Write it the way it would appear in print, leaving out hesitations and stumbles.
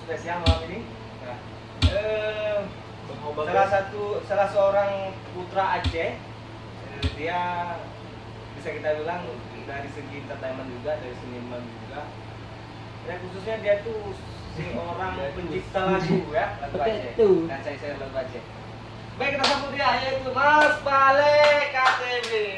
spesial malam ini. Nah, salah seorang putra Aceh, dia bisa kita bilang dari segi entertainment juga, dari seniman juga. Ya khususnya dia tuh si orang pencipta lagu ya, lagu Aceh. Dan saya lagu Aceh. Baik, kita sambut dia, yaitu Mas Pale KTB.